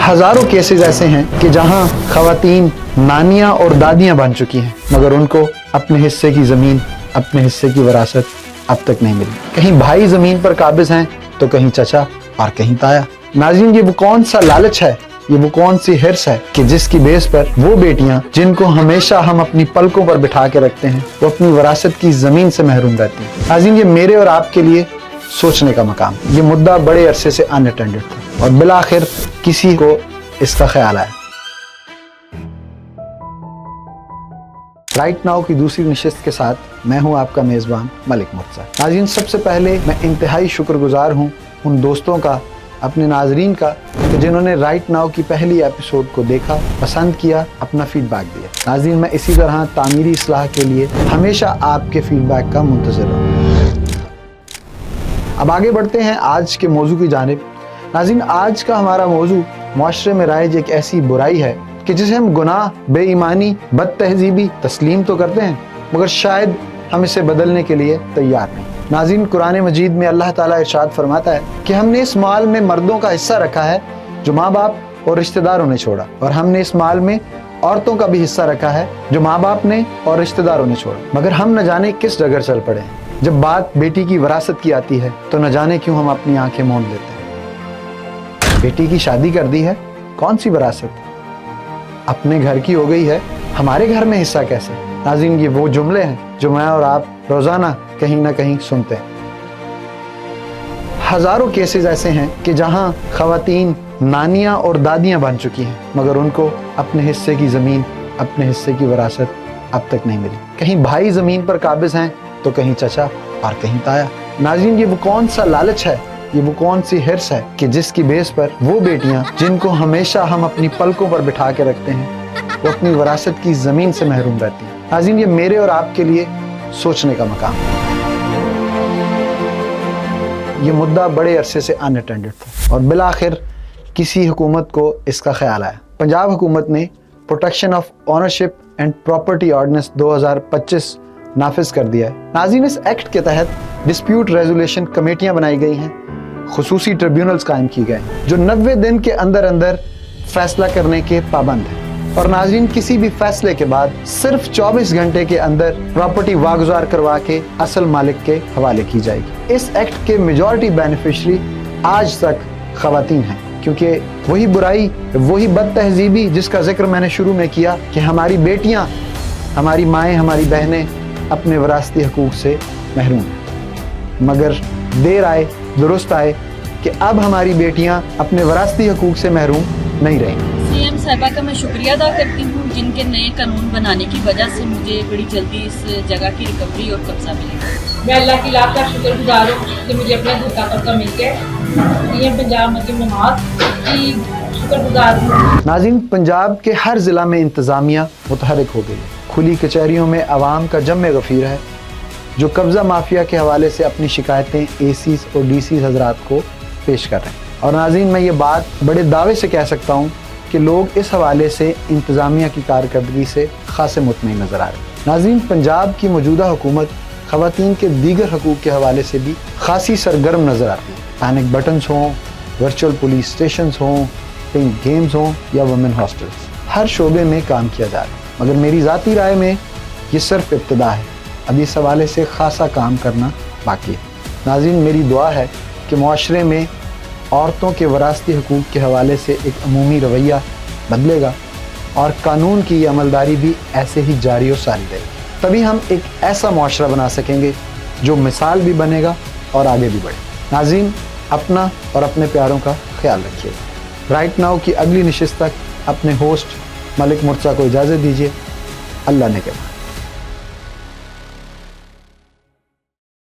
हज़ारों केसेस ऐसे हैं कि जहां ख़वातीन नानियां और दादियां बन चुकी हैं, मगर उनको अपने हिस्से की ज़मीन, अपने हिस्से की विरासत अब तक नहीं मिली। कहीं भाई ज़मीन पर काबिज़ हैं तो कहीं चचा और कहीं ताया। नाज़रीन, ये वो कौन सा लालच है, ये वो कौन सी हिर्स है कि जिसकी बेस पर वो बेटियां जिनको हमेशा हम अपनी पलकों पर बिठा के रखते हैं, वो अपनी विरासत की ज़मीन से महरूम रहती हैं। नाज़रीन, ये मेरे और आपके लिए सोचने का मकाम। ये मुद्दा बड़े अरसे से अनअटेंडेड था और बिलाखिर किसी को इसका ख्याल आया। राइट नाउ की दूसरी नशिस्त के साथ मैं हूं आपका मेज़बान मलिक मुर्तज़ा। नाज़रीन, सबसे पहले मैं इंतहाई शुक्रगुजार हूं उन दोस्तों का, अपने नाजरीन का, कि जिन्होंने राइट नाउ की पहली एपिसोड को देखा, पसंद किया, अपना फीडबैक दिया। नाज़रीन, मैं इसी तरह तामीरी इस्लाह के लिए हमेशा आपके फीडबैक का मुंतज़िर रहूँगा। अब आगे बढ़ते हैं आज के मौजू की जानिब। नाज़रीन, आज का हमारा मौजू मुआशरे में राइज एक ऐसी बुराई है कि जिसे हम गुनाह, बेईमानी, बदतहजीबी तस्लीम तो करते हैं, मगर शायद हम इसे बदलने के लिए तैयार नहीं। नाज़रीन, कुरान मजीद में अल्लाह ताला इरशाद फरमाता है कि हमने इस माल में मर्दों का हिस्सा रखा है जो माँ बाप और रिश्तेदारों ने छोड़ा, और हमने इस माल में औरतों का भी हिस्सा रखा है जो माँ बाप ने और रिश्तेदारों ने छोड़ा। मगर हम न जाने किस डगर चल पड़े हैं। जब बात बेटी की विरासत की आती है तो न जाने क्यों हम अपनी आंखें मूंद लेते हैं। बेटी की शादी कर दी है, कौन सी विरासत? अपने घर की हो गई है, हमारे घर में हिस्सा कैसे? नाज़रीन, ये वो जुमले हैं जो मैं और आप रोजाना कहीं ना कहीं सुनते हैं। हजारों केसेस ऐसे हैं कि जहां ख़वातीन नानियां और दादियां बन चुकी हैं, मगर उनको अपने हिस्से की ज़मीन, अपने हिस्से की विरासत अब तक नहीं मिली। कहीं भाई ज़मीन पर काबिज़ हैं तो कहीं चचा और कहीं ताया। नाज़रीन, ये वो कौन सा लालच है, ये वो कौन सी हिर्स है कि जिसकी बेस पर वो बेटियां जिनको हमेशा हम अपनी पलकों पर बिठा के रखते हैं, वो अपनी विरासत की ज़मीन से महरूम रहती हैं। नाज़रीन, ये मेरे और आपके लिए सोचने का मकाम। ये मुद्दा बड़े अरसे से अनअटेंडेड था और बिलाखिर किसी हुकूमत को इसका ख्याल आया। पंजाब हुकूमत ने protection of ownership and property ordinance 2025 नाफिज कर दिया है। नाज़रीन, इस एक्ट के तहत डिस्प्यूट रेजोल्यूशन कमेटियां बनाई गई हैं, खुसूसी ट्रिब्यूनल्स कायम की गए जो 90 दिन के अंदर अंदर फैसला करने के पाबंद हैं। और नाज़रीन, किसी भी फैसले के बाद सिर्फ 24 घंटे के अंदर प्रॉपर्टी वागुजार करवा के असल मालिक के हवाले की जाएगी। इस एक्ट के मेजॉरिटी बेनिफिशरी आज तक ख़वातीन हैं, क्योंकि वही बुराई, वही बदतहजीबी जिसका जिक्र मैंने शुरू में किया कि हमारी बेटियां, हमारी माएँ, हमारी बहनें अपने विरासती हकूक़ से महरूम हैं। मगर देर आए दुरुस्त आए कि अब हमारी बेटियां अपने विरासती हकूक़ से महरूम नहीं रहेंगी। सीएम साहिबा का मैं शुक्रिया अदा करती हूँ, जिनके नए कानून बनाने की वजह से मुझे बड़ी जल्दी इस जगह की रिकवरी और कब्जा मिलेगा। मैं अल्लाह की लाख लाख शुक्रगुजार हूँ कि मुझे अपना धोखा कब्जा मिल गया। ये पंजाब मुस्लिम जमात की शुक्रगुजार हूँ। नाज़रीन, पंजाब के हर ज़िला में इंतज़ामिया मुतहरिक हो गई है। खुली कचहरियों में आवाम का जम गफ़ीर है जो कब्ज़ा माफिया के हवाले से अपनी शिकायतें एसीज़ और डीसीज़ हज़रात को पेश कर रहे हैं। और नाज़रीन, मैं ये बात बड़े दावे से कह सकता हूँ कि लोग इस हवाले से इंतज़ामिया की कारकर्दगी से खासे मुतमईन नज़र आ रहे हैं। नाज़रीन, पंजाब की मौजूदा हुकूमत ख़वातीन के दीगर हकूक़ के हवाले से भी खासी सरगर्म नज़र आती है। पैनिक बटन्स हों, वर्चुअल पुलिस स्टेशंस हों, पिंक गेम्स हों या वुमेन हॉस्टल्स, हर शोबे में काम किया जा रहा है। मगर मेरी ज़ाती राय में ये सिर्फ इब्तिदा है, अब इस हवाले से खासा काम करना बाकी है। नाज़रीन, मेरी दुआ है कि मुआशरे में औरतों के विरासती हकूक़ के हवाले से एक अमूमी रवैया बदलेगा और कानून की ये अमलदारी भी ऐसे ही जारी और सारी रहेगी। तभी हम एक ऐसा मुआशरा बना सकेंगे जो मिसाल भी बनेगा और आगे भी बढ़े। नाज़रीन, अपना और अपने प्यारों का ख्याल रखिएगा। राइट नाउ की अगली नशिस्त तक अपने होस्ट मलिक मुर्तज़ा को इजाज़त दीजिए। अल्लाह ने कहा।